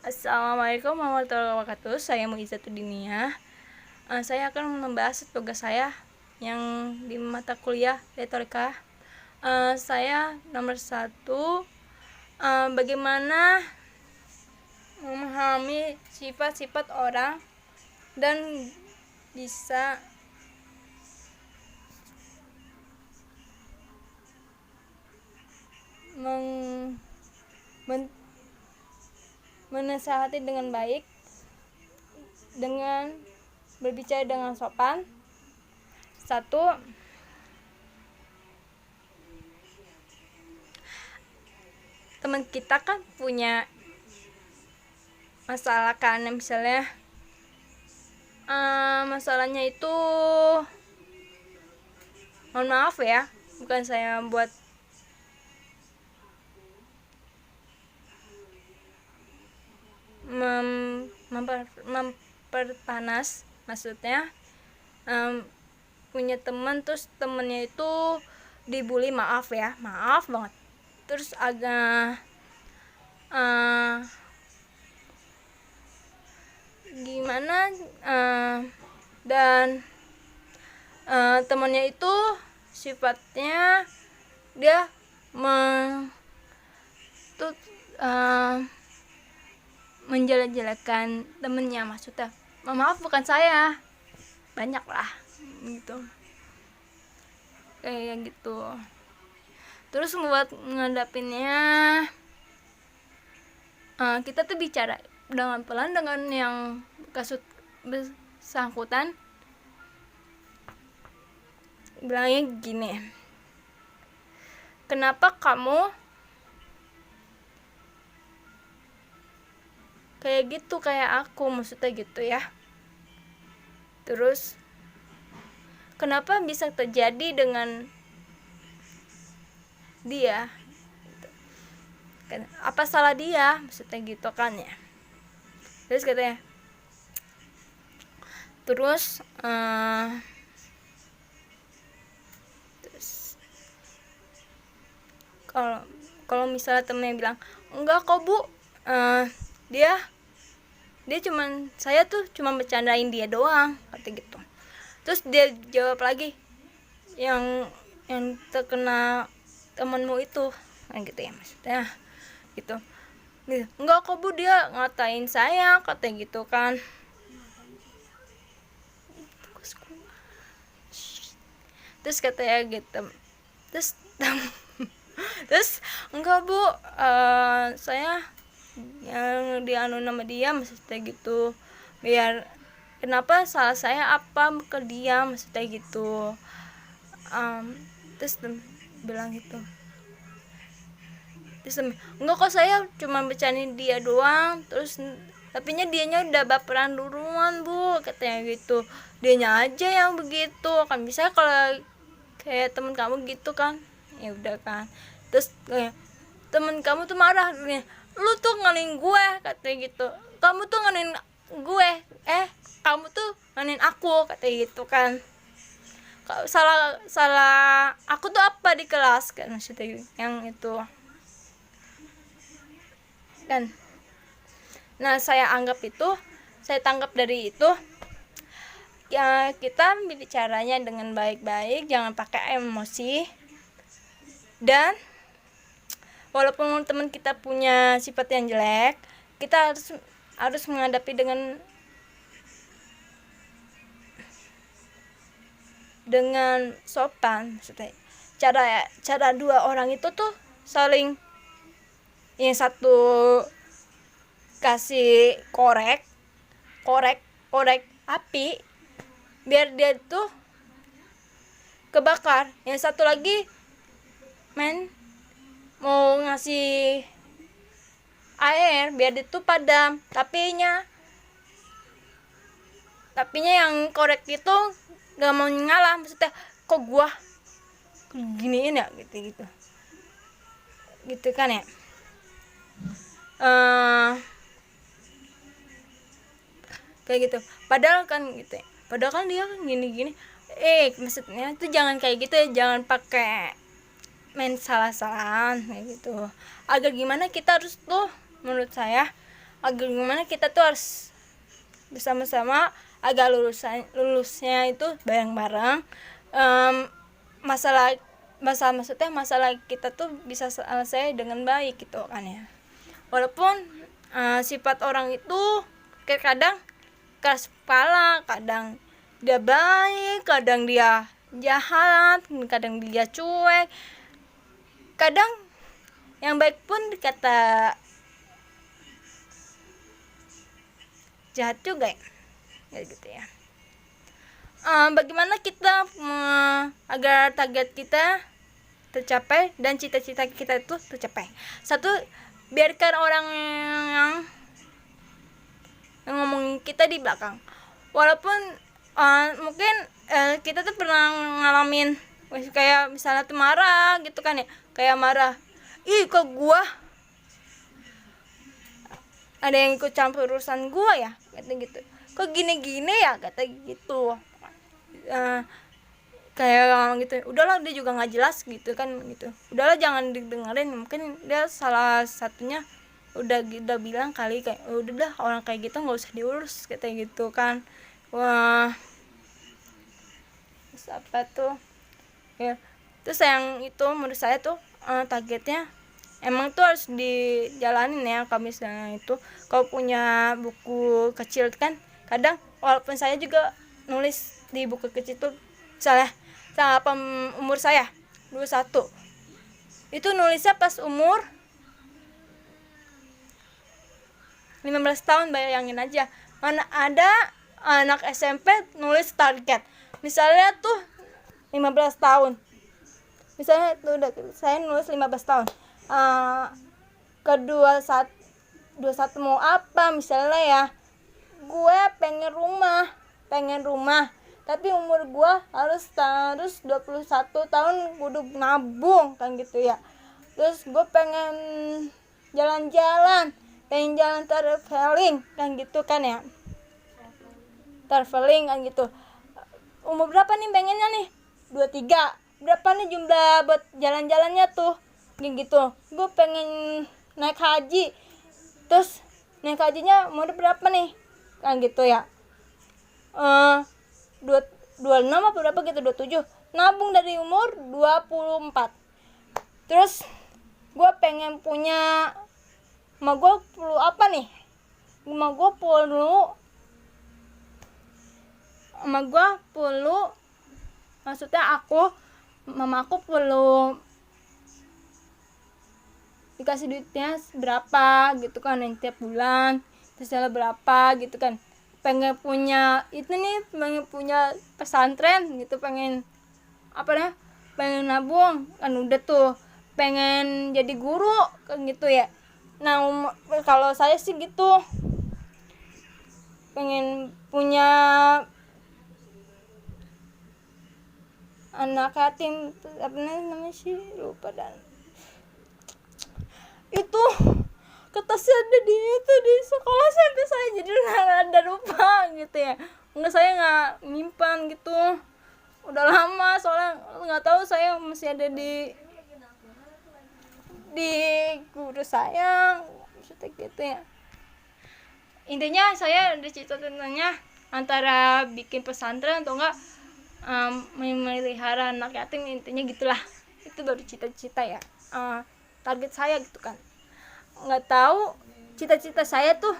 Assalamualaikum warahmatullahi wabarakatuh. Saya Muizatuddiniyah. Saya akan membahas tugas saya yang di mata kuliah retorika. Saya nomor 1, bagaimana memahami sifat-sifat orang dan bisa menasihati dengan baik, dengan berbicara dengan sopan. 1, teman kita kan punya masalah kan, misalnya masalahnya itu, mohon maaf ya, bukan saya buat memperpanas, maksudnya punya teman terus temennya itu dibully, maaf banget, terus agak gimana, dan temannya itu sifatnya dia menjelek-jelekan temennya, maksudnya maaf bukan saya, banyak lah gitu, kayak gitu. Terus buat ngadapinnya, kita tuh bicara dengan pelan dengan yang kasus bersangkutan, bilangnya gini, kenapa kamu kayak gitu kayak aku, maksudnya gitu ya. Terus kenapa bisa terjadi dengan dia, apa salah dia, maksudnya gitu kan ya. Terus katanya, terus kalau misalnya temennya bilang enggak kok bu, dia cuman, saya tuh cuma bercandain dia doang, kata gitu. Terus dia jawab lagi, yang terkena temenmu itu kan, gitu ya, maksudnya gitu. Enggak kok bu, dia ngatain saya, kata gitu kan. Terus katanya gitu, terus enggak bu, saya yang dianu nama dia, maksudnya gitu, biar kenapa salah saya apa ke dia, maksudnya gitu. Terus bilang gitu, terus enggak kok, saya cuma bercandain dia doang, terus tapinya dianya udah baperan duluan bu, katanya gitu. Dianya aja yang begitu kan, bisa kalau kayak temen kamu gitu kan, ya udah kan. Terus kayak temen kamu tuh marah, lu tuh nganin gue, katanya gitu, kamu tuh nganin gue, kamu tuh nganin aku, katanya gitu kan. Salah aku tuh apa di kelas kan, maksudnya yang itu kan. Nah, saya tangkap dari itu ya, kita bicaranya dengan baik-baik, jangan pakai emosi. Dan walaupun teman kita punya sifat yang jelek, kita harus menghadapi dengan sopan. Maksudnya cara dua orang itu tuh saling, yang satu kasih korek api biar dia tuh kebakar, yang satu lagi mau ngasih air biar dia tuh padam, tapinya yang korek itu gak mau ngalah, maksudnya kok gua giniin ya, gitu kan ya. Kayak gitu, padahal kan dia kan gini maksudnya tuh jangan kayak gitu ya, jangan pakai main salah-salahan kayak gitu. Agar gimana, kita harus tuh menurut saya agar gimana kita tuh harus bersama-sama agar lulusnya itu bareng-bareng. Masalah masalah kita tuh bisa selesai dengan baik gitu kan ya. Walaupun sifat orang itu kadang keras kepala, kadang dia baik, kadang dia jahat, kadang dia cuek, kadang yang baik pun dikata jahat juga ya gitu ya. Bagaimana kita agar target kita tercapai dan cita-cita kita itu tercapai? Satu, biarkan orang yang ngomongin kita di belakang, walaupun mungkin kita tuh pernah ngalamin kayak misalnya tuh marah gitu kan ya, kayak marah, ih kok gua ada yang ikut campur urusan gua ya, kata gitu, kok gini-gini ya, kata gitu. Kayak gitu, udahlah dia juga nggak jelas gitu kan, gitu, udahlah jangan didengerin, mungkin dia salah satunya udah bilang kali kayak udah dah, orang kayak gitu nggak usah diurus, kayak gitu kan. Wah, terus apa tuh ya, terus yang itu menurut saya tuh targetnya emang tuh harus dijalanin ya. Kalau misalnya itu kalau punya buku kecil kan, kadang walaupun saya juga nulis di buku kecil tuh, misalnya apa umur saya 21, itu nulisnya pas umur 15 tahun, bayangin aja, mana ada anak SMP nulis target misalnya tuh 15 tahun, misalnya tuh udah saya nulis 15 tahun, kedua 21 mau apa misalnya ya, gue pengen rumah tapi umur gue harus 21 tahun kudu nabung kan gitu ya. Terus gue pengen jalan-jalan, pengen jalan traveling kan gitu kan ya, traveling kan gitu. Umur berapa nih pengennya nih? 23. Berapa nih jumlah buat jalan-jalannya tuh? Gitu. Gue pengen naik haji. Terus naik hajinya umur berapa nih? Kan gitu ya. 26 apa berapa gitu, 27. Nabung dari umur 24. Terus gue pengen punya, sama gue perlu apa nih? Sama gue perlu, maksudnya mama aku perlu dikasih duitnya berapa gitu kan, yang tiap bulan terus berapa gitu kan. Pengen punya itu nih, pengen punya pesantren gitu, pengen apa nih, pengen nabung kan, udah tuh pengen jadi guru kan gitu ya. Nah kalau saya sih gitu, pengen punya anak yatim, apa namanya sih, lupa, dan itu kertasnya ada di itu di sekolah sampai saya jadi ada lupa gitu ya. Enggak, saya nggak nyimpan gitu, udah lama soalnya, nggak tahu saya masih ada di guru saya gitu ya. Intinya saya ada cita-citanya antara bikin pesantren atau enggak memelihara anak yatim, intinya gitulah. Itu baru cita-cita ya, target saya gitu kan. Nggak tahu cita-cita saya tuh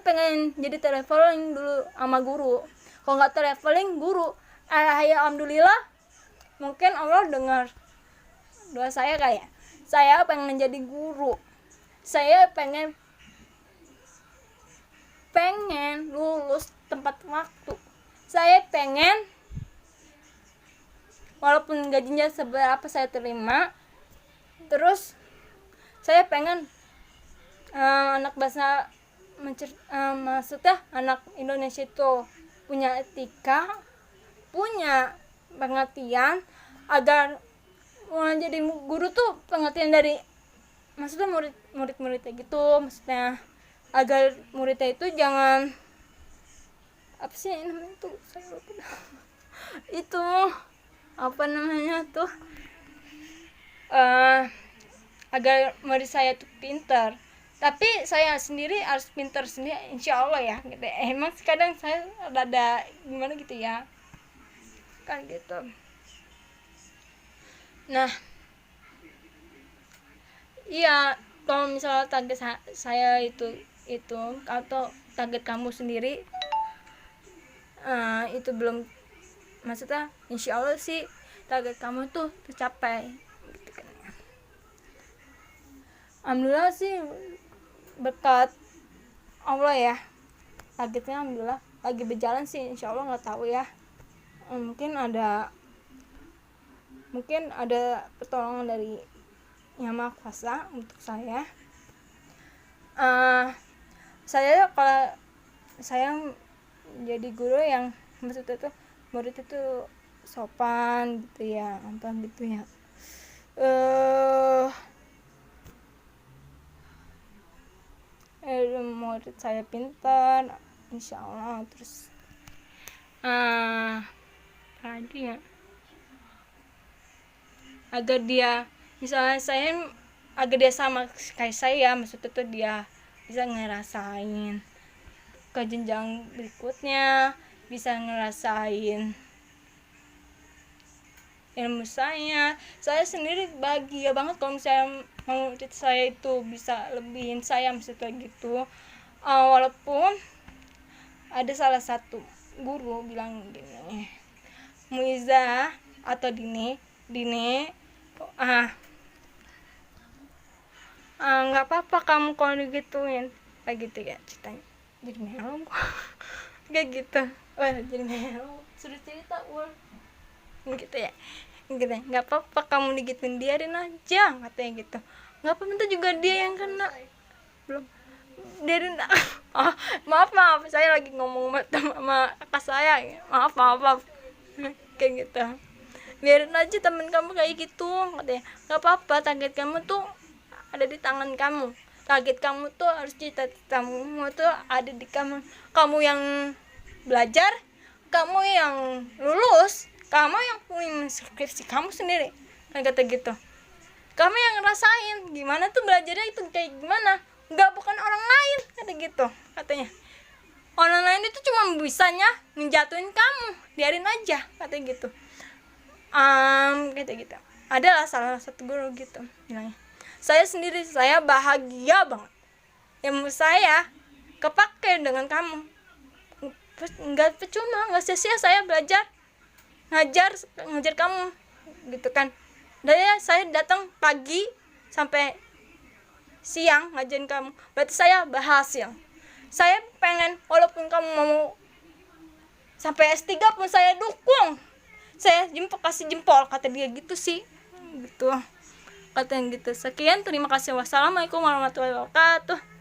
pengen jadi traveling dulu sama guru. Kalau nggak traveling, guru. Ya alhamdulillah, mungkin Allah dengar doa saya kayak, saya pengen jadi guru, saya pengen lulus tepat waktu, saya pengen walaupun gajinya seberapa saya terima. Terus saya pengen anak bangsa maksudnya anak Indonesia itu punya etika, punya pengertian, agar jadi guru tuh pengertian dari maksudnya murid-muridnya gitu, maksudnya agar muridnya itu jangan apa sih namanya tuh, saya lupa itu apa namanya tuh, agar murid saya tuh pintar, tapi saya sendiri harus pintar sendiri insya Allah ya gitu. Emang kadang saya rada gimana gitu ya kan gitu. Nah iya, kalau misalnya target saya itu atau target kamu sendiri itu belum, maksudnya insya Allah sih target kamu tuh tercapai gitu kan. Alhamdulillah sih berkat Allah ya, targetnya alhamdulillah lagi berjalan sih, insya Allah nggak tahu ya, mungkin ada pertolongan dari Yang Maha Kuasa untuk saya. Saya kalau saya jadi guru yang maksudnya tuh murid itu sopan gitu ya, apa gitu ya, murid saya pintar insya Allah. Terus tadi ya, agar dia misalnya agar dia sama kayak saya, maksudnya tuh dia bisa ngerasain ke jenjang berikutnya, bisa ngerasain ilmu saya sendiri bahagia banget kalau misalnya murid saya itu bisa lebihin saya, maksudnya gitu. Walaupun ada salah satu guru bilang gini, Muiza atau Dini nggak apa-apa kamu kalau digituin kayak gitu ya, ceritanya jadi melo kayak gitu. Jadi melo sudah cerita gitu ya, nggak apa-apa kamu digituin, biarin aja katanya gitu. Nggak apa-apa, itu juga dia yang kena belum, biarin. Maaf saya lagi ngomong sama kakak saya, maaf kayak gitu. Biarin aja temen kamu kayak gitu katanya, nggak apa-apa, target kamu tuh ada di tangan kamu, target kamu tuh harus cita-citamu tuh ada di kamu yang belajar, kamu yang lulus, kamu yang punya skripsi kamu sendiri, kata gitu. Kamu yang ngerasain gimana tuh belajarnya itu kayak gimana, bukan orang lain, kata gitu katanya. Orang lain itu cuma bisanya ngejatuhin kamu, biarin aja, kata gitu. Kata gitu. Adalah salah satu guru gitu bilangnya. Saya sendiri saya bahagia banget, ilmu saya kepake dengan kamu, nggak percuma, nggak sia-sia saya belajar ngajar kamu gitu kan. Dari saya datang pagi sampai siang ngajarin kamu, berarti saya berhasil. Saya pengen walaupun kamu mau sampai S3 pun saya dukung, saya kasih jempol, kata dia gitu sih gitu, katanya gitu. Sekian, terima kasih, wassalamualaikum warahmatullahi wabarakatuh.